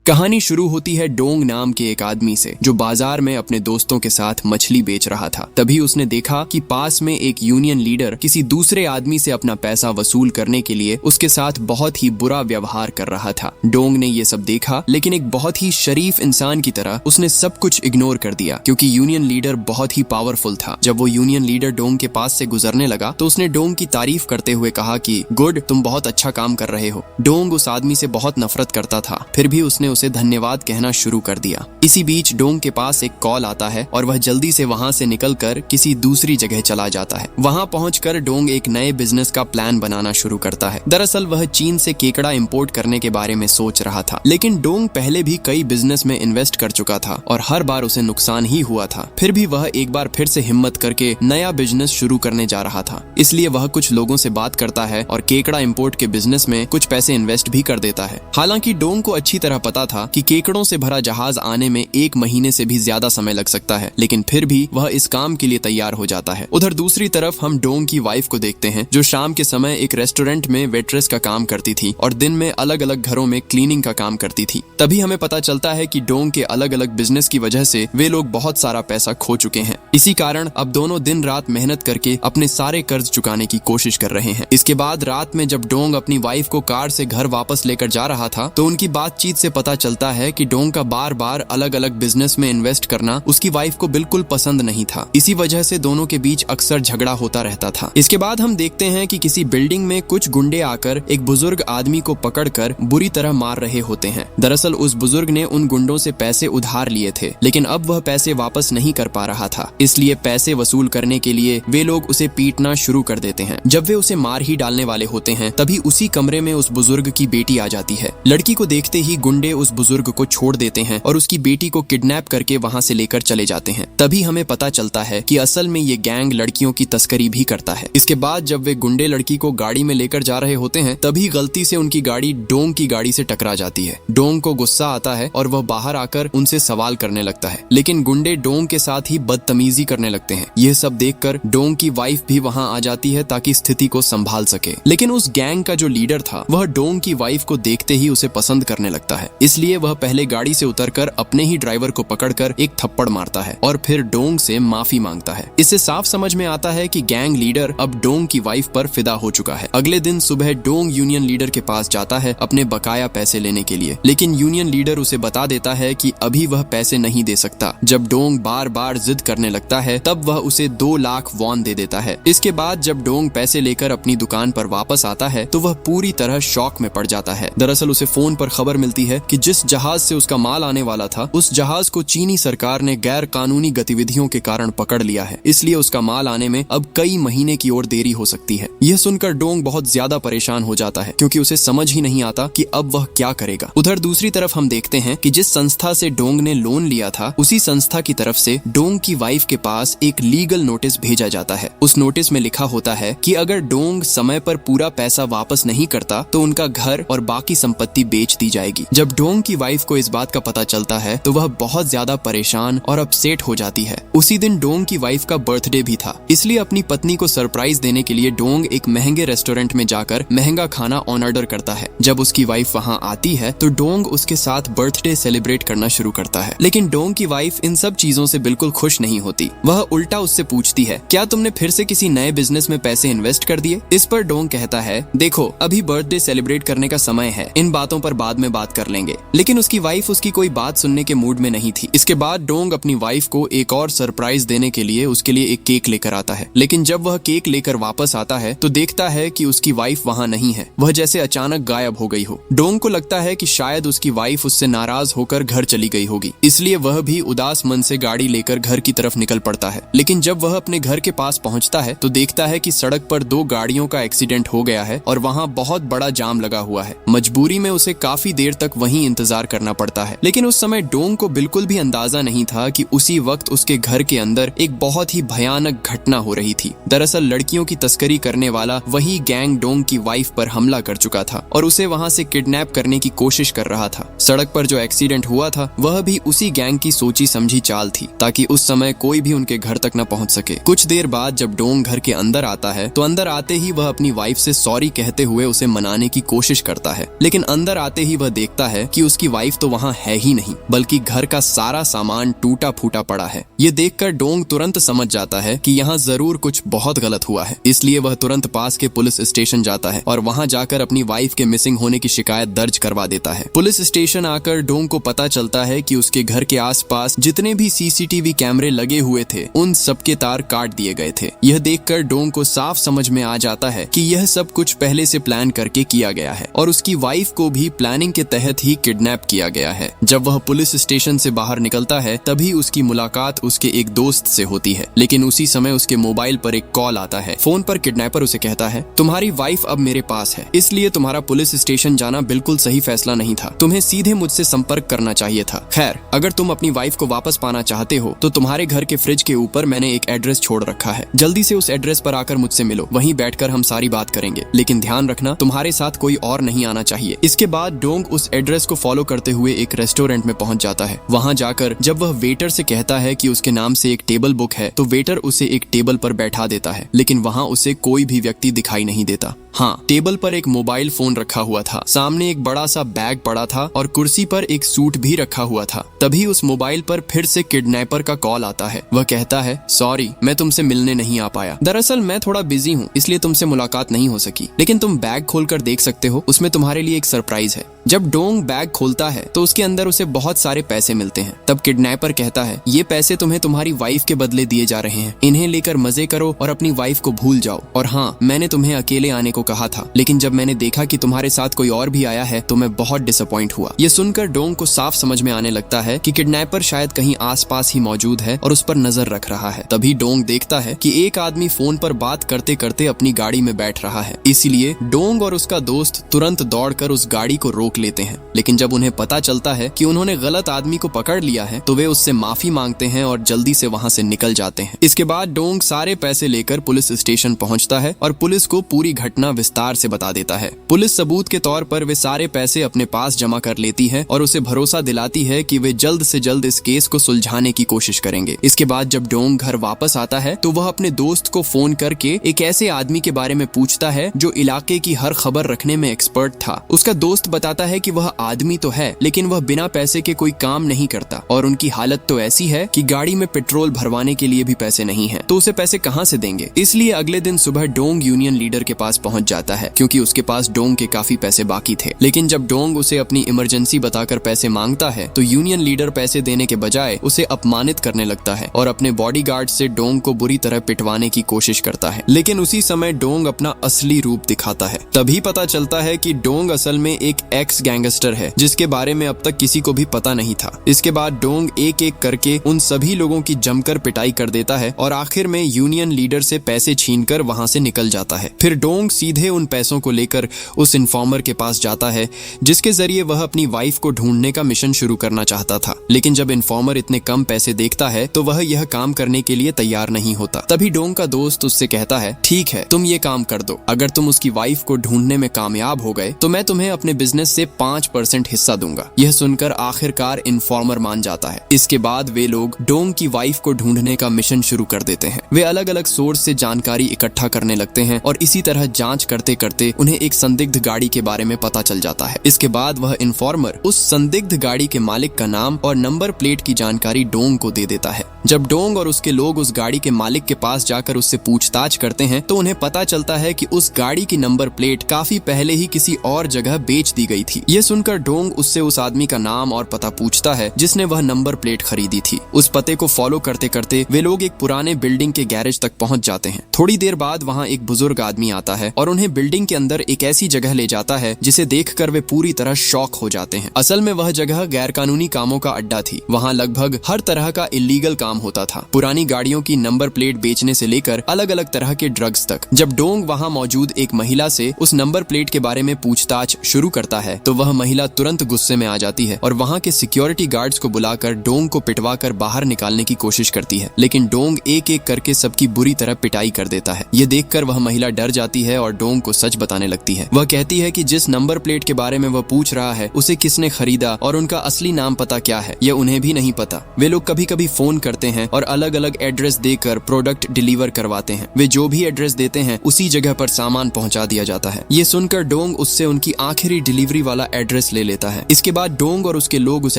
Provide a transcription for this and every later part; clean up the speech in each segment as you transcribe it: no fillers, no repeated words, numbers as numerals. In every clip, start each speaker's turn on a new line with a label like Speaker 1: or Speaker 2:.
Speaker 1: कहानी शुरू होती है डोंग नाम के एक आदमी से जो बाजार में अपने दोस्तों के साथ मछली बेच रहा था। तभी उसने देखा कि पास में एक यूनियन लीडर किसी दूसरे आदमी से अपना पैसा वसूल करने के लिए उसके साथ बहुत ही बुरा व्यवहार कर रहा था। डोंग ने ये सब देखा, लेकिन एक बहुत ही शरीफ इंसान की तरह उसने सब कुछ इग्नोर कर दिया क्योंकि यूनियन लीडर बहुत ही पावरफुल था। जब वो यूनियन लीडर डोंग के पास से गुजरने लगा तो उसने डोंग की तारीफ करते हुए कहा कि गुड, तुम बहुत अच्छा काम कर रहे हो। डोंग उस आदमी से बहुत नफरत करता था, फिर भी उसने उसे धन्यवाद कहना शुरू कर दिया। इसी बीच डोंग के पास एक कॉल आता है और वह जल्दी से वहां से निकलकर किसी दूसरी जगह चला जाता है। वहां पहुंचकर डोंग एक नए बिजनेस का प्लान बनाना शुरू करता है। दरअसल वह चीन से केकड़ा इंपोर्ट करने के बारे में सोच रहा था, लेकिन डोंग पहले भी कई बिजनेस में इन्वेस्ट कर चुका था और हर बार उसे नुकसान ही हुआ था। फिर भी वह एक बार फिर से हिम्मत करके नया बिजनेस शुरू करने जा रहा था। इसलिए वह कुछ लोगों से बात करता है और केकड़ा इंपोर्ट के बिजनेस में कुछ पैसे इन्वेस्ट भी कर देता है। हालांकि डोंग को अच्छी तरह पता था कि केकड़ों से भरा जहाज आने में 1 महीने से भी ज्यादा समय लग सकता है, लेकिन फिर भी वह इस काम के लिए तैयार हो जाता है। उधर दूसरी तरफ हम डोंग की वाइफ को देखते हैं जो शाम के समय एक रेस्टोरेंट में वेट्रेस का काम करती थी और दिन में अलग अलग घरों में क्लीनिंग का काम करती थी। तभी हमें पता चलता है कि डोंग के अलग अलग बिजनेस की वजह से वे लोग बहुत सारा पैसा खो चुके हैं। इसी कारण अब दोनों दिन रात मेहनत करके अपने सारे कर्ज चुकाने की कोशिश कर रहे हैं। इसके बाद रात में जब डोंग अपनी वाइफ को कार से घर वापस लेकर जा रहा था तो उनकी बातचीत से पता चलता है कि डोंग का बार बार अलग अलग बिजनेस में इन्वेस्ट करना उसकी वाइफ को बिल्कुल पसंद नहीं था। इसी वजह से दोनों के बीच अक्सर झगड़ा होता रहता था। इसके बाद हम देखते हैं कि किसी बिल्डिंग में कुछ गुंडे आकर एक बुजुर्ग आदमी को पकड़कर बुरी तरह मार रहे होते हैं। दरअसल उस बुजुर्ग ने उन गुंडों से पैसे उधार लिए थे, लेकिन अब वह पैसे वापस नहीं कर पा रहा था। इसलिए पैसे वसूल करने के लिए वे लोग उसे पीटना शुरू कर देते हैं। जब वे उसे मार ही डालने वाले होते हैं तभी उसी कमरे में उस बुजुर्ग की बेटी आ जाती है। लड़की को देखते ही गुंडे उस बुजुर्ग को छोड़ देते हैं और उसकी बेटी को किडनैप करके वहां से लेकर चले जाते हैं। तभी हमें पता चलता है कि असल में ये गैंग लड़कियों की तस्करी भी करता है। इसके बाद जब वे गुंडे लड़की को गाड़ी में लेकर जा रहे होते हैं तभी गलती से उनकी गाड़ी डोंग की गाड़ी से टकरा जाती है। डोंग को गुस्सा आता है और वह बाहर आकर उनसे सवाल करने लगता है, लेकिन गुंडे डोंग के साथ ही बदतमीजी करने लगते हैं। यह सब देखकर डोंग की वाइफ भी वहां आ जाती है ताकि स्थिति को संभाल सके। लेकिन उस गैंग का जो लीडर था वह डोंग की वाइफ को देखते ही उसे पसंद करने लगता है। इसलिए वह पहले गाड़ी से उतरकर अपने ही ड्राइवर को पकड़कर एक थप्पड़ मारता है और फिर डोंग से माफी मांगता है। इससे साफ समझ में आता है कि गैंग लीडर अब डोंग की वाइफ पर फिदा हो चुका है। अगले दिन सुबह डोंग यूनियन लीडर के पास जाता है अपने बकाया पैसे लेने के लिए, लेकिन यूनियन लीडर उसे बता देता है कि अभी वह पैसे नहीं दे सकता। जब डोंग बार बार जिद करने लगता है तब वह उसे 2 लाख वॉन दे देता है। इसके बाद जब डोंग पैसे लेकर अपनी दुकान पर वापस आता है तो वह पूरी तरह शॉक में पड़ जाता है। दरअसल उसे फोन पर खबर मिलती है कि जिस जहाज से उसका माल आने वाला था उस जहाज को चीनी सरकार ने गैर कानूनी गतिविधियों के कारण पकड़ लिया है। इसलिए उसका माल आने में अब कई महीने की और देरी हो सकती है। यह सुनकर डोंग बहुत ज्यादा परेशान हो जाता है क्योंकि उसे समझ ही नहीं आता कि अब वह क्या करेगा। उधर दूसरी तरफ हम देखते हैं कि जिस संस्था से डोंग ने लोन लिया था उसी संस्था की तरफ से डोंग की वाइफ के पास एक लीगल नोटिस भेजा जाता है। उस नोटिस में लिखा होता है कि अगर डोंग समय पर पूरा पैसा वापस नहीं करता तो उनका घर और बाकी संपत्ति बेच दी जाएगी। जब डोंग की वाइफ को इस बात का पता चलता है तो वह बहुत ज्यादा परेशान और अपसेट हो जाती है। उसी दिन डोंग की वाइफ का बर्थडे भी था, इसलिए अपनी पत्नी को सरप्राइज देने के लिए डोंग एक महंगे रेस्टोरेंट में जाकर महंगा खाना ऑर्डर करता है। जब उसकी वाइफ वहां आती है तो डोंग उसके साथ बर्थडे सेलिब्रेट करना शुरू करता है, लेकिन डोंग की वाइफ इन सब चीजों से बिल्कुल खुश नहीं होती। वह उल्टा उससे पूछती है, क्या तुमने फिर से किसी नए बिजनेस में पैसे इन्वेस्ट कर दिए? इस पर डोंग कहता है, देखो अभी बर्थडे सेलिब्रेट करने का समय है, इन बातों पर बाद में बात कर लेंगे। लेकिन उसकी वाइफ उसकी कोई बात सुनने के मूड में नहीं थी। इसके बाद डोंग अपनी वाइफ को एक और सरप्राइज देने के लिए उसके लिए एक केक लेकर आता है, लेकिन जब वह केक लेकर वापस आता है तो देखता है कि उसकी वाइफ वहां नहीं है। वह जैसे अचानक गायब हो गई हो। डोंग को लगता है कि शायद उसकी वाइफ उससे नाराज होकर घर चली गई होगी, इसलिए वह भी उदास मन से गाड़ी लेकर घर की तरफ निकल पड़ता है। लेकिन जब वह अपने घर के पास पहुंचता है तो देखता है कि सड़क पर 2 गाड़ियों का एक्सीडेंट हो गया है और वहां बहुत बड़ा जाम लगा हुआ है। मजबूरी में उसे काफी देर तक वहीं इंतजार करना पड़ता है, लेकिन उस समय डोंग को बिल्कुल भी अंदाजा नहीं था कि उसी वक्त उसके घर के अंदर एक बहुत ही भयानक घटना हो रही थी। दरअसल लड़कियों की तस्करी करने वाला वही गैंग डोंग की वाइफ पर हमला कर चुका था और उसे वहां से किडनैप करने की कोशिश कर रहा था। सड़क पर जो एक्सीडेंट हुआ था वह भी उसी गैंग की सोची समझी चाल थी ताकि उस समय कोई भी उनके घर तक न पहुंच सके। कुछ देर बाद जब डोंग घर के अंदर आता है तो अंदर आते ही वह अपनी वाइफ से सॉरी कहते हुए उसे मनाने की कोशिश करता है, लेकिन अंदर आते ही वह देखता है कि उसकी वाइफ तो वहाँ है ही नहीं, बल्कि घर का सारा सामान टूटा फूटा पड़ा है। ये देखकर डोंग तुरंत समझ जाता है कि यहाँ जरूर कुछ बहुत गलत हुआ है। इसलिए वह तुरंत पास के पुलिस स्टेशन जाता है और वहाँ जाकर अपनी वाइफ के मिसिंग होने की शिकायत दर्ज करवा देता है। पुलिस स्टेशन आकर डोंग को पता चलता है कि उसके घर के आसपास जितने भी सीसीटीवी कैमरे लगे हुए थे उन सबके तार काट दिए गए थे। यह देखकर डोंग को साफ समझ में आ जाता है कि यह सब कुछ पहले से प्लान करके किया गया है और उसकी वाइफ को भी प्लानिंग के तहत ही किडनैप किया गया है। जब वह पुलिस स्टेशन से बाहर निकलता है तभी उसकी मुलाकात उसके एक दोस्त से होती है, लेकिन उसी समय उसके मोबाइल पर एक कॉल आता है। फोन पर किडनैपर उसे कहता है, तुम्हारी वाइफ अब मेरे पास है, इसलिए तुम्हारा पुलिस स्टेशन जाना बिल्कुल सही फैसला नहीं था, तुम्हें सीधे मुझसे संपर्क करना चाहिए था। खैर, अगर तुम अपनी वाइफ को वापस पाना चाहते हो तो तुम्हारे घर के फ्रिज के ऊपर मैंने एक एड्रेस छोड़ रखा है, जल्दी से उस एड्रेस पर आकर मुझसे मिलो, वहीं बैठकर हम सारी बात करेंगे, लेकिन ध्यान रखना तुम्हारे साथ कोई और नहीं आना चाहिए। इसके बाद डोंग उस एड्रेस को फॉलो करते हुए एक रेस्टोरेंट में पहुंच जाता है। वहां जाकर जब वह वेटर से कहता है कि उसके नाम से एक टेबल बुक है तो वेटर उसे एक टेबल पर बैठा देता है, लेकिन वहां उसे कोई भी व्यक्ति दिखाई नहीं देता। हाँ, टेबल पर एक मोबाइल फोन रखा हुआ था, सामने एक बड़ा सा बैग पड़ा था और कुर्सी पर एक सूट भी रखा हुआ था। तभी उस मोबाइल पर फिर से किडनैपर का कॉल आता है। वह कहता है, सॉरी, मैं तुमसे मिलने नहीं आ पाया, दरअसल मैं थोड़ा बिजी हूँ इसलिए तुमसे मुलाकात नहीं हो सकी, लेकिन तुम बैग खोलकर देख सकते हो, उसमें तुम्हारे लिए एक सरप्राइज है। जब डोंग बैग खोलता है तो उसके अंदर उसे बहुत सारे पैसे मिलते हैं। तब किडनैपर कहता है, ये पैसे तुम्हें तुम्हारी वाइफ के बदले दिए जा रहे हैं, इन्हें लेकर मजे करो और अपनी वाइफ को भूल जाओ। और हाँ, मैंने तुम्हें अकेले आने को कहा था, लेकिन जब मैंने देखा कि तुम्हारे साथ कोई और भी आया है तो मैं बहुत डिसअपॉइंट हुआ। ये सुनकर डोंग को साफ समझ में आने लगता है कि किडनैपर शायद कहीं आसपास ही मौजूद है और उस पर नजर रख रहा है। तभी डोंग देखता है कि एक आदमी फोन पर बात करते करते अपनी गाड़ी में बैठ रहा है, इसीलिए डोंग और उसका दोस्त तुरंत दौड़कर उस गाड़ी को रोक लेते हैं। लेकिन जब उन्हें पता चलता है कि उन्होंने गलत आदमी को पकड़ लिया है तो वे उससे माफी मांगते हैं और जल्दी से वहां से निकल जाते हैं। इसके बाद डोंग सारे पैसे लेकर पुलिस स्टेशन पहुंचता है और पुलिस को पूरी घटना विस्तार से बता देता है। पुलिस सबूत के तौर पर वे सारे पैसे अपने पास जमा कर लेती है और उसे भरोसा दिलाती है कि वे जल्द से जल्द इस केस को सुलझाने की कोशिश करेंगे। इसके बाद जब डोंग घर वापस आता है तो वह अपने दोस्त को फोन करके एक ऐसे आदमी के बारे में पूछता है जो इलाके की हर खबर रखने में एक्सपर्ट था। उसका दोस्त बताता है कि वह आदमी तो है, लेकिन वह बिना पैसे के कोई काम नहीं करता और उनकी हालत तो ऐसी है कि गाड़ी में पेट्रोल भरवाने के लिए भी पैसे नहीं है, तो उसे पैसे कहां से देंगे। इसलिए अगले दिन सुबह डोंग यूनियन लीडर के पास पहुंच जाता है, क्योंकि उसके पास डोंग के काफी पैसे बाकी थे। लेकिन जब डोंग उसे अपनी इमरजेंसी बताकर पैसे मांगता है तो यूनियन लीडर पैसे देने के बजाय उसे अपमानित करने लगता है और अपने बॉडीगार्ड से डोंग को बुरी तरह पिटवाने की कोशिश करता है। लेकिन उसी समय डोंग अपना असली रूप दिखाता है। तभी पता चलता है कि डोंग असल में एक एक्स गैंगस्टर है जिसके बारे में अब तक किसी को भी पता नहीं था। इसके बाद डोंग एक एक करके उन सभी लोगों की जमकर पिटाई कर देता है और आखिर में यूनियन लीडर से पैसे छीनकर वहां से निकल जाता है। फिर डोंग सीधे उन पैसों को लेकर उस इन्फॉर्मर के पास जाता है जिसके जरिए वह अपनी वाइफ को ढूंढने का मिशन शुरू करना चाहता था। लेकिन जब इन्फॉर्मर इतने कम पैसे देखता है तो वह यह काम करने के लिए तैयार नहीं होता। तभी डोंग का दोस्त उससे कहता है, ठीक है, तुम ये काम कर दो, अगर तुम उसकी वाइफ को ढूंढने में कामयाब हो गए तो मैं तुम्हें अपने बिजनेस से 5% हिस्सा दूंगा। यह सुनकर आखिरकार इन्फॉर्मर मान जाता है। इसके बाद वे लोग डोंग की वाइफ को ढूंढने का मिशन शुरू कर देते हैं। वे अलग अलग सोर्स से जानकारी इकट्ठा करने लगते हैं और इसी तरह जांच करते करते उन्हें एक संदिग्ध गाड़ी के बारे में पता चल जाता है। इसके बाद वह इन्फॉर्मर उस संदिग्ध गाड़ी के मालिक का नाम और नंबर प्लेट की जानकारी डोंग को दे देता है। जब डोंग और उसके लोग उस गाड़ी के मालिक के पास जाकर उससे पूछताछ करते हैं तो उन्हें पता चलता है कि उस गाड़ी की नंबर प्लेट काफी पहले ही किसी और जगह बेच दी गई थी। यह सुनकर डोंग उससे उस आदमी का नाम और पता पूछता है जिसने वह नंबर प्लेट खरीदी थी। उस पते को फॉलो करते करते वे लोग एक पुराने बिल्डिंग के गैरेज तक पहुंच जाते हैं। थोड़ी देर बाद वहां एक बुजुर्ग आदमी आता है और उन्हें बिल्डिंग के अंदर एक ऐसी जगह ले जाता है जिसे देखकर वे पूरी तरह शॉक हो जाते हैं। असल में वह जगह गैरकानूनी कामों का अड्डा थी। वहां लगभग हर तरह का इलीगल काम होता था, पुरानी गाड़ियों की नंबर प्लेट बेचने से लेकर अलग अलग तरह के ड्रग्स तक। जब डोंग वहां मौजूद एक महिला से उस नंबर प्लेट के बारे में पूछताछ शुरू करता है तो वह महिला तुरंत गुस्से में आ जाती है और वहां के सिक्योरिटी गार्ड्स को बुलाकर डोंग को पिटवाकर बाहर निकालने की कोशिश करती है। लेकिन डोंग एक एक करके सबकी बुरी तरह पिटाई कर देता है। ये देखकर वह महिला डर जाती है और डोंग को सच बताने लगती है। वह कहती है कि जिस नंबर प्लेट के बारे में वह पूछ रहा है उसे किसने खरीदा और उनका असली नाम पता क्या है यह उन्हें भी नहीं पता। वे लोग कभी कभी फोन करते हैं और अलग अलग एड्रेस देकर प्रोडक्ट डिलीवर करवाते हैं। वे जो भी एड्रेस देते हैं उसी जगह पर सामान पहुंचा दिया जाता है। ये सुनकर डोंग उससे उनकी आखिरी डिलीवरी वाला एड्रेस ले लेता है। इसके बाद डोंग और उसके लोग उस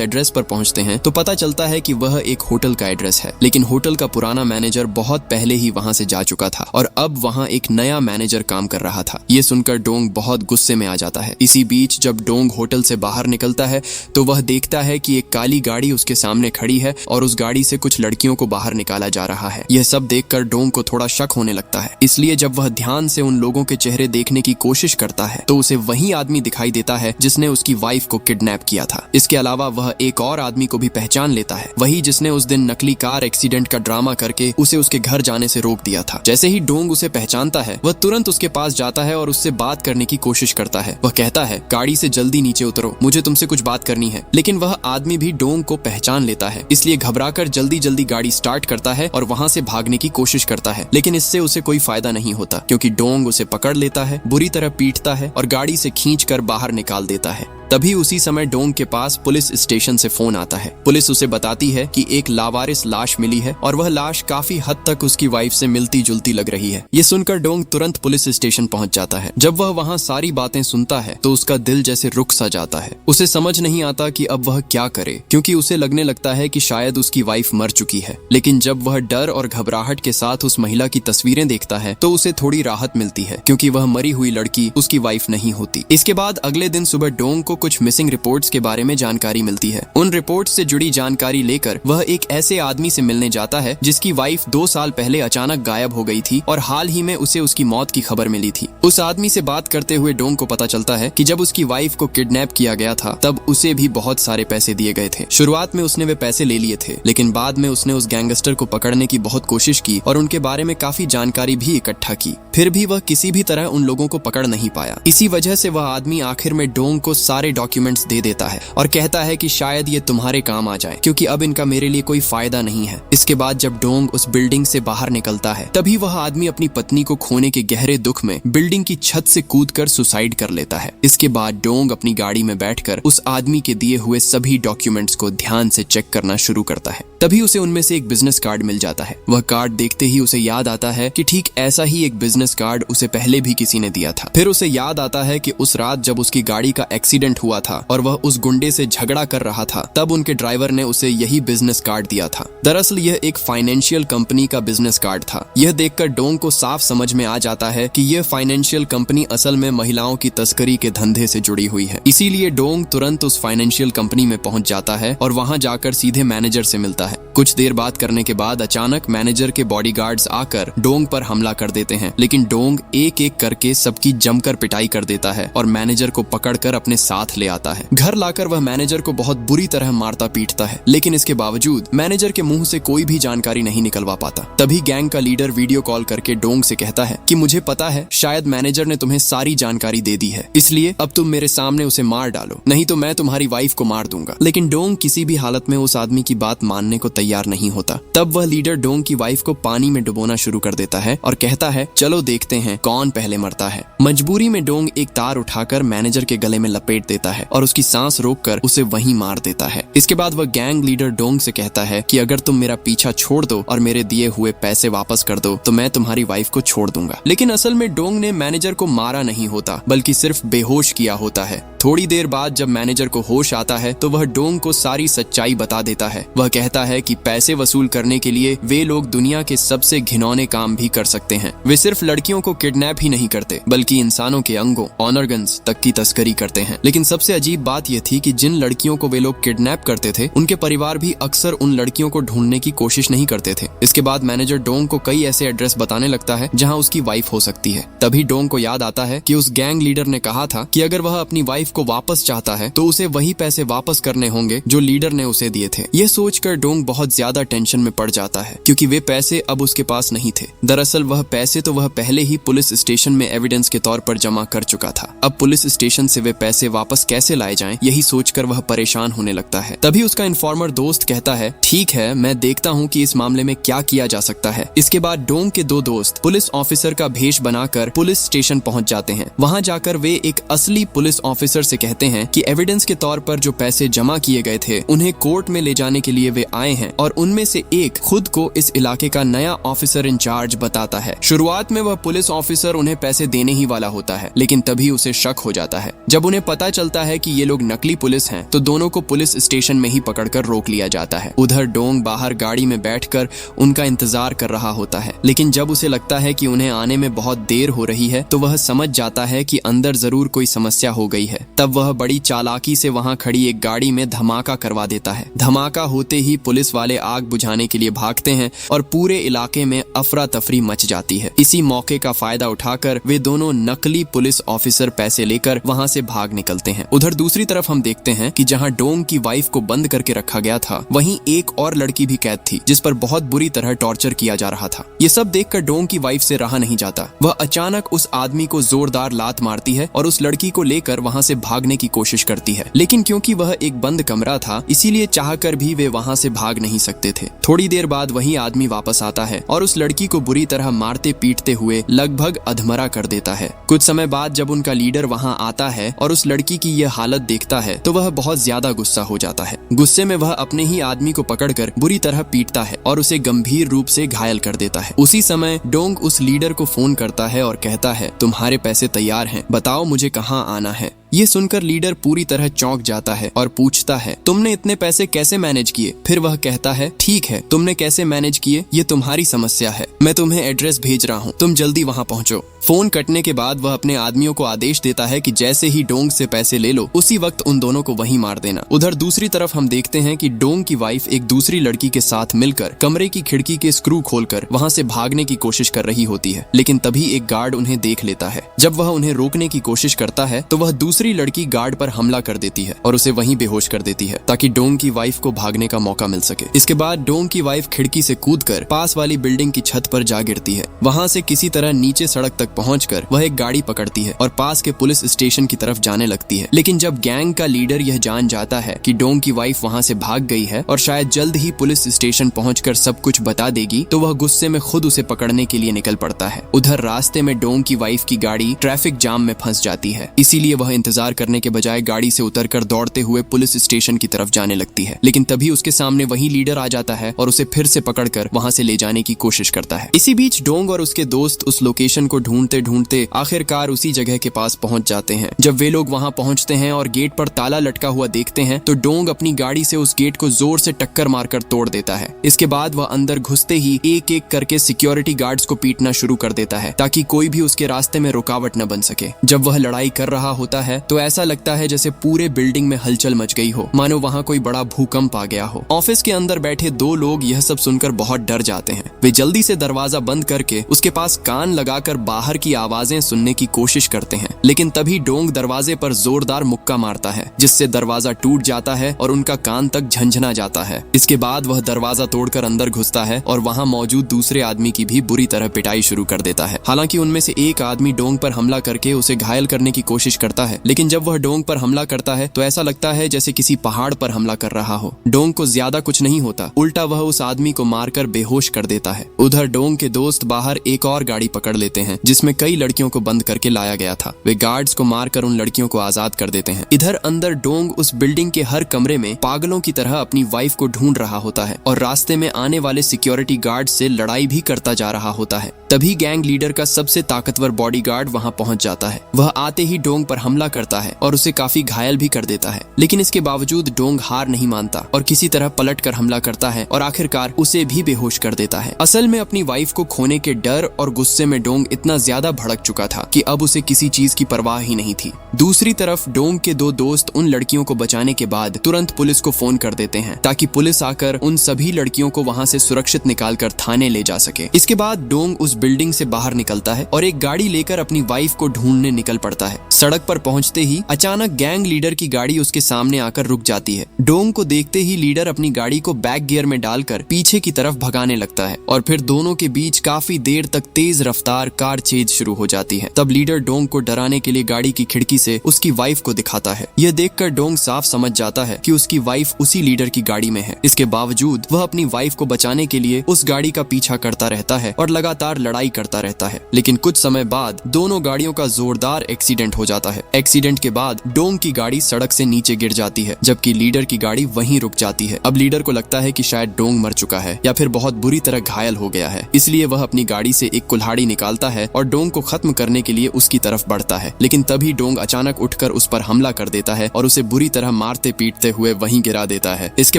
Speaker 1: एड्रेस पर पहुंचते हैं तो पता चलता है कि वह एक होटल का एड्रेस है, लेकिन होटल का पुराना मैनेजर बहुत पहले ही वहां से जा चुका था और अब वहां एक नया मैनेजर काम कर रहा था। ये सुनकर डोंग बहुत गुस्से में आ जाता है। इसी बीच जब डोंग होटल से बाहर निकलता है तो वह देखता है कि एक काली गाड़ी उसके सामने खड़ी है और उस गाड़ी से कुछ लड़कियों को बाहर निकाला जा रहा है। यह सब देखकर डोंग को थोड़ा शक होने लगता है, इसलिए जब वह ध्यान से उन लोगों के चेहरे देखने की कोशिश करता है तो उसे वही आदमी दिखाई देता है जिसने उसकी वाइफ को किडनैप किया था। इसके अलावा वह एक और आदमी को भी पहचान लेता है, वही जिसने उस दिन नकली कार एक्सीडेंट का ड्रामा करके उसे उसके घर जाने से रोक दिया था। जैसे ही डोंग उसे पहचानता है वह तुरंत उसके पास जाता है और उससे बात करने की कोशिश करता है। वह कहता है, गाड़ी से जल्दी नीचे उतरो, मुझे तुमसे कुछ बात करनी है। लेकिन वह आदमी भी डोंग को पहचान लेता है, इसलिए घबराकर जल्दी जल्दी गाड़ी स्टार्ट करता है और वहां से भागने की कोशिश करता है। लेकिन इससे उसे कोई फायदा नहीं होता क्योंकि डोंग उसे पकड़ लेता है, बुरी तरह पीटता है और गाड़ी से खींचकर बाहर निकाल देता है। तभी उसी समय डोंग के पास पुलिस स्टेशन से फोन आता है। पुलिस उसे बताती है कि एक लावारिस लाश मिली है और वह लाश काफी हद तक उसकी वाइफ से मिलती जुलती लग रही है। ये सुनकर डोंग तुरंत पुलिस स्टेशन पहुंच जाता है। जब वह वहां सारी बातें सुनता है तो उसका दिल जैसे रुक सा जाता है। उसे समझ नहीं आता कि अब वह क्या करे, क्योंकि उसे लगने लगता है कि शायद उसकी वाइफ मर चुकी है। लेकिन जब वह डर और घबराहट के साथ उस महिला की तस्वीरें देखता है तो उसे थोड़ी राहत मिलती है, क्योंकि वह मरी हुई लड़की उसकी वाइफ नहीं होती। इसके बाद अगले दिन सुबह डोंग को कुछ मिसिंग रिपोर्ट्स के बारे में जानकारी मिलती है। उन रिपोर्ट्स से जुड़ी जानकारी लेकर वह एक ऐसे आदमी से मिलने जाता है जिसकी वाइफ 2 साल पहले अचानक गायब हो गई थी और हाल ही में उसे उसकी मौत की खबर मिली थी। उस आदमी से बात करते हुए डोंग को पता चलता है कि जब उसकी वाइफ को किडनैप किया गया था तब उसे भी बहुत सारे पैसे दिए गए थे। शुरुआत में उसने वे पैसे ले लिए थे, लेकिन बाद में उसने उस गैंगस्टर को पकड़ने की बहुत कोशिश की और उनके बारे में काफी जानकारी भी इकट्ठा की। फिर भी वह किसी भी तरह उन लोगों को पकड़ नहीं पाया। इसी वजह से वह आदमी आखिर में डोंग को सारे डॉक्यूमेंट्स दे देता है और कहता है कि शायद ये तुम्हारे काम आ जाए, क्योंकि अब इनका मेरे लिए कोई फायदा नहीं है। इसके बाद जब डोंग उस बिल्डिंग से बाहर निकलता है तभी वह आदमी अपनी पत्नी को खोने के गहरे दुख में बिल्डिंग की छत से कूदकर सुसाइड कर लेता है। इसके बाद डोंग अपनी गाड़ी में बैठकर उस आदमी के दिए हुए सभी डॉक्यूमेंट्स को ध्यान से चेक करना शुरू करता है। तभी उसे उनमें से एक बिजनेस कार्ड मिल जाता है। वह कार्ड देखते ही उसे याद आता है कि ठीक ऐसा ही एक बिजनेस कार्ड उसे पहले भी किसी ने दिया था। फिर उसे याद आता है कि उस रात जब उसकी गाड़ी का एक्सीडेंट हुआ था और वह उस गुंडे से झगड़ा कर रहा था तब उनके ड्राइवर ने उसे यही बिजनेस कार्ड दिया था। दरअसल यह एक फाइनेंशियल कंपनी का बिजनेस कार्ड था। यह देखकर डोंग को साफ समझ में आ जाता है कि यह फाइनेंशियल कंपनी असल में महिलाओं की तस्करी के धंधे से जुड़ी हुई है। इसीलिए डोंग तुरंत उस फाइनेंशियल कंपनी में पहुंच जाता है और वहां जाकर सीधे मैनेजर से मिलता है। कुछ देर बात करने के बाद अचानक मैनेजर के बॉडीगार्ड्स आकर डोंग पर हमला कर देते हैं, लेकिन डोंग एक एक करके सबकी जमकर पिटाई कर देता है और मैनेजर को पकड़कर अपने साथ ले आता है। घर लाकर वह मैनेजर को बहुत बुरी तरह मारता पीटता है, लेकिन इसके बावजूद मैनेजर के मुंह से कोई भी जानकारी नहीं निकलवा पाता। तभी गैंग का लीडर वीडियो कॉल करके डोंग से कहता है कि मुझे पता है शायद मैनेजर ने तुम्हें सारी जानकारी दे दी है, इसलिए अब तुम मेरे सामने उसे मार डालो, नहीं तो मैं तुम्हारी वाइफ को मार दूंगा। लेकिन डोंग किसी भी हालत में उस आदमी की बात मानने को तैयार नहीं होता। तब वह लीडर डोंग की वाइफ को पानी में डुबोना शुरू कर देता है और कहता है चलो देखते हैं कौन पहले मरता है। मजबूरी में डोंग एक तार उठाकर मैनेजर के गले में लपेट देता है और उसकी सांस रोककर उसे वहीं मार देता है। इसके बाद वह गैंग लीडर डोंग से कहता है कि अगर तुम मेरा पीछा छोड़ दो और मेरे दिए हुए पैसे वापस कर दो तो मैं तुम्हारी वाइफ को छोड़ दूंगा। लेकिन असल में डोंग ने मैनेजर को मारा नहीं होता, बल्कि सिर्फ बेहोश किया होता है। थोड़ी देर बाद जब मैनेजर को होश आता है तो वह डोंग को सारी सच्चाई बता देता है। वह कहता है कि पैसे वसूल करने के लिए वे लोग दुनिया के सबसे घिनौने काम भी कर सकते हैं। वे सिर्फ लड़कियों को किडनैप ही नहीं करते, बल्कि इंसानों के अंगों ऑर्गन्स तक की तस्करी करते हैं। लेकिन सबसे अजीब बात यह थी कि जिन लड़कियों को वे लोग किडनैप करते थे उनके परिवार भी अक्सर उन लड़कियों को ढूंढने की कोशिश नहीं करते थे। इसके बाद मैनेजर डोंग को कई ऐसे एड्रेस बताने लगता है जहां उसकी वाइफ हो सकती है। तभी डोंग को याद आता है कि उस गैंग लीडर ने कहा था कि अगर वह अपनी वाइफ को वापस चाहता है तो उसे वही पैसे वापस करने होंगे जो लीडर ने उसे दिए थे। यह सोचकर डोंग बहुत ज्यादा टेंशन में पड़ जाता है, क्योंकि वे पैसे अब उसके पास नहीं थे। दरअसल वह पैसे तो वह पहले ही पुलिस स्टेशन में एविडेंस के तौर पर जमा कर चुका था। अब पुलिस स्टेशन से वे पैसे वापस वापस कैसे लाए जाएं, यही सोचकर वह परेशान होने लगता है। तभी उसका इन्फॉर्मर दोस्त कहता है, ठीक है, मैं देखता हूँ कि इस मामले में क्या किया जा सकता है। इसके बाद डोंग के दो दोस्त पुलिस ऑफिसर का भेष बनाकर पुलिस स्टेशन पहुंच जाते हैं। वहां जाकर वे एक असली पुलिस ऑफिसर से कहते हैं कि एविडेंस के तौर पर जो पैसे जमा किए गए थे उन्हें कोर्ट में ले जाने के लिए वे आए हैं, और उनमें से एक खुद को इस इलाके का नया ऑफिसर इंचार्ज बताता है। शुरुआत में वह पुलिस ऑफिसर उन्हें पैसे देने ही वाला होता है, लेकिन तभी उसे शक हो जाता है। जब उन्हें पता चलता है कि ये लोग नकली पुलिस हैं, तो दोनों को पुलिस स्टेशन में ही पकड़कर रोक लिया जाता है। उधर डोंग बाहर गाड़ी में बैठकर उनका इंतजार कर रहा होता है, लेकिन जब उसे लगता है कि उन्हें आने में बहुत देर हो रही है, तो वह समझ जाता है कि अंदर जरूर कोई समस्या हो गई है। तब वह बड़ी चालाकी से वहां खड़ी एक गाड़ी में धमाका करवा देता है। धमाका होते ही पुलिस वाले आग बुझाने के लिए भागते हैं और पूरे इलाके में अफरा तफरी मच जाती है। इसी मौके का फायदा उठाकर वे दोनों नकली पुलिस ऑफिसर पैसे लेकर वहां से भाग निकलते हैं। उधर दूसरी तरफ हम देखते हैं कि जहां डोंग की वाइफ को बंद करके रखा गया था, वहीं एक और लड़की भी कैद थी जिस पर बहुत बुरी तरह टॉर्चर किया जा रहा था। ये सब देखकर डोंग की वाइफ से रहा नहीं जाता। वह अचानक उस आदमी को जोरदार लात मारती है और उस लड़की को लेकर वहां से भागने की कोशिश करती है, लेकिन क्योंकि वह एक बंद कमरा था, इसीलिए चाहकर भी वे वहां से भाग नहीं सकते थे। थोड़ी देर बाद वही आदमी वापस आता है और उस लड़की को बुरी तरह मारते पीटते हुए लगभग अधमरा कर देता है। कुछ समय बाद जब उनका लीडर वहां आता है और उस लड़की की यह हालत देखता है, तो वह बहुत ज्यादा गुस्सा हो जाता है। गुस्से में वह अपने ही आदमी को पकड़कर बुरी तरह पीटता है और उसे गंभीर रूप से घायल कर देता है। उसी समय डोंग उस लीडर को फोन करता है और कहता है, तुम्हारे पैसे तैयार हैं, बताओ मुझे कहाँ आना है। ये सुनकर लीडर पूरी तरह चौंक जाता है और पूछता है, तुमने इतने पैसे कैसे मैनेज किए? फिर वह कहता है, ठीक है, तुमने कैसे मैनेज किए ये तुम्हारी समस्या है, मैं तुम्हें एड्रेस भेज रहा हूँ, तुम जल्दी वहाँ पहुँचो। फोन कटने के बाद वह अपने आदमियों को आदेश देता है कि जैसे ही डोंग से पैसे ले लो, उसी वक्त उन दोनों को वहीं मार देना। उधर दूसरी तरफ हम देखते हैं कि डोंग की वाइफ एक दूसरी लड़की के साथ मिलकर कमरे की खिड़की के स्क्रू खोलकर वहां से भागने की कोशिश कर रही होती है, लेकिन तभी एक गार्ड उन्हें देख लेता है। जब वह उन्हें रोकने की कोशिश करता है, तो वह दूसरी लड़की गार्ड पर हमला कर देती है और उसे वहीं बेहोश कर देती है, ताकि डोंग की वाइफ को भागने का मौका मिल सके। इसके बाद डोंग की वाइफ खिड़की से कूदकर पास वाली बिल्डिंग की छत पर जा गिरती है। वहां से किसी तरह नीचे सड़क तक पहुंचकर वह एक गाड़ी पकड़ती है और पास के पुलिस स्टेशन की तरफ जाने लगती है। लेकिन जब गैंग का लीडर यह जान जाता है कि डोंग की वाइफ वहां से भाग गई है और शायद जल्द ही पुलिस स्टेशन पहुंचकर सब कुछ बता देगी, तो वह गुस्से में खुद उसे पकड़ने के लिए निकल पड़ता है। उधर रास्ते में डोंग की वाइफ की गाड़ी ट्रैफिक जाम में फंस जाती है, इसीलिए वह इंतजार करने के बजाय गाड़ी से उतरकर दौड़ते हुए पुलिस स्टेशन की तरफ जाने लगती है। लेकिन तभी उसके सामने वही लीडर आ जाता है और उसे फिर से पकड़कर वहां से ले जाने की कोशिश करता है। इसी बीच डोंग और उसके दोस्त उस लोकेशन को ढूंढते ढूंढते आखिरकार उसी जगह के पास पहुंच जाते हैं। जब वे लोग वहां पहुंचते हैं और गेट पर ताला लटका हुआ देखते हैं, तो डोंग अपनी गाड़ी से उस गेट को जोर से टक्कर मारकर तोड़ देता है। इसके बाद वह अंदर घुसते ही एक एक करके सिक्योरिटी गार्ड्स को पीटना शुरू कर देता है, ताकि कोई भी उसके रास्ते में रुकावट न बन सके। जब वह लड़ाई कर रहा होता है, तो ऐसा लगता है जैसे पूरे बिल्डिंग में हलचल मच गई हो, मानो वहां कोई बड़ा भूकंप आ गया हो। ऑफिस के अंदर बैठे दो लोग यह सब सुनकर बहुत डर जाते हैं। वे जल्दी से दरवाजा बंद करके उसके पास कान लगाकर बाहर की आवाजें सुनने की कोशिश करते हैं, लेकिन तभी डोंग दरवाजे पर जोरदार मुक्का मारता है, जिससे दरवाजा टूट जाता है और उनका कान तक झंझना जाता है। इसके बाद वह दरवाजा तोड़कर अंदर घुसता है और वहां मौजूद दूसरे आदमी की भी बुरी तरह पिटाई शुरू कर देता है। हालांकि उनमें से एक आदमी डोंग पर हमला करके उसे घायल करने की कोशिश करता है, लेकिन जब वह डोंग पर हमला करता है तो ऐसा लगता है जैसे किसी पहाड़ पर हमला कर रहा हो। डोंग को ज्यादा कुछ नहीं होता, उल्टा वह उस आदमी को मारकर बेहोश कर देता है। उधर डोंग के दोस्त बाहर एक और गाड़ी पकड़ लेते हैं, जिसमें कई लड़कियों को बंद करके लाया गया था। वे गार्ड्स को मारकर उन लड़कियों को आजाद कर देते हैं। इधर अंदर डोंग उस बिल्डिंग के हर कमरे में पागलों की तरह अपनी वाइफ को ढूंढ रहा होता है और रास्ते में आने वाले सिक्योरिटी गार्ड से लड़ाई भी करता जा रहा होता है। तभी गैंग लीडर का सबसे ताकतवर बॉडीगार्ड वहां पहुंच जाता है। वह आते ही डोंग पर हमला करता है और उसे काफी घायल भी कर देता है, लेकिन इसके बावजूद डोंग हार नहीं मानता और किसी तरह पलट कर हमला करता है और आखिरकार उसे भी बेहोश कर देता है। असल में अपनी वाइफ को खोने के डर और गुस्से में डोंग इतना ज्यादा भड़क चुका था कि अब उसे किसी चीज की परवाह ही नहीं थी। दूसरी तरफ डोंग के दो दोस्त उन लड़कियों को बचाने के बाद तुरंत पुलिस को फोन कर देते हैं, ताकि पुलिस आकर उन सभी लड़कियों को वहां से सुरक्षित निकालकर थाने ले जा सके। इसके बाद डोंग उस बिल्डिंग से बाहर निकलता है और एक गाड़ी लेकर अपनी वाइफ को ढूंढने निकल पड़ता है। सड़क पर पहुंचने पहुंचते ही अचानक गैंग लीडर की गाड़ी उसके सामने आकर रुक जाती है। डोंग को देखते ही लीडर अपनी गाड़ी को बैक गियर में डालकर पीछे की तरफ भगाने लगता है और फिर दोनों के बीच काफी देर तक तेज रफ्तार कार चेज शुरू हो जाती है। तब लीडर डोंग को डराने के लिए गाड़ी की खिड़की से उसकी वाइफ को दिखाता है। यह देखकर डोंग साफ समझ जाता है कि उसकी वाइफ उसी लीडर की गाड़ी में है। इसके बावजूद वह अपनी वाइफ को बचाने के लिए उस गाड़ी का पीछा करता रहता है और लगातार लड़ाई करता रहता है। लेकिन कुछ समय बाद दोनों गाड़ियों का जोरदार एक्सीडेंट हो जाता है। एक्सीडेंट के बाद डोंग की गाड़ी सड़क से नीचे गिर जाती है, जबकि लीडर की गाड़ी वहीं रुक जाती है। अब लीडर को लगता है कि शायद डोंग मर चुका है या फिर बहुत बुरी तरह घायल हो गया है, इसलिए वह अपनी गाड़ी से एक कुल्हाड़ी निकालता है और डोंग को खत्म करने के लिए उसकी तरफ बढ़ता है। लेकिन तभी डोंग अचानक उठकर उस पर हमला कर देता है और उसे बुरी तरह मारते पीटते हुए वहीं गिरा देता है। इसके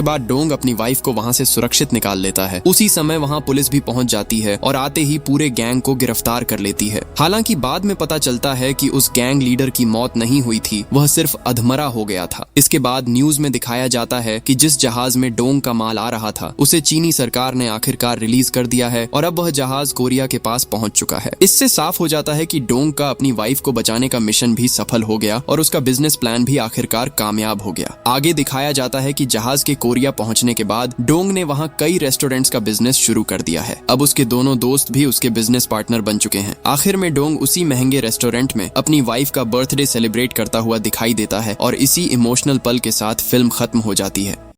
Speaker 1: बाद डोंग अपनी वाइफ को वहां से सुरक्षित निकाल लेता है। उसी समय वहां पुलिस भी पहुंच जाती है और आते ही पूरे गैंग को गिरफ्तार कर लेती है। हालांकि बाद में पता चलता है कि उस गैंग लीडर की मौत नहीं हुई थी, वह सिर्फ अधमरा हो गया था। इसके बाद न्यूज में दिखाया जाता है कि जिस जहाज में डोंग का माल आ रहा था उसे चीनी सरकार ने आखिरकार रिलीज कर दिया है और अब वह जहाज कोरिया के पास पहुंच चुका है। इससे साफ हो जाता है कि डोंग का अपनी वाइफ को बचाने का मिशन भी सफल हो गया और उसका बिजनेस प्लान भी आखिरकार कामयाब हो गया। आगे दिखाया जाता है कि जहाज के कोरिया पहुंचने के बाद डोंग ने वहां कई रेस्टोरेंट्स का बिजनेस शुरू कर दिया है। अब उसके दोनों दोस्त भी उसके बिजनेस पार्टनर बन चुके हैं। आखिर में डोंग उसी महंगे रेस्टोरेंट में अपनी वाइफ का बर्थडे सेलिब्रेट करता हुआ दिखाई देता है और इसी इमोशनल पल के साथ फिल्म खत्म हो जाती है।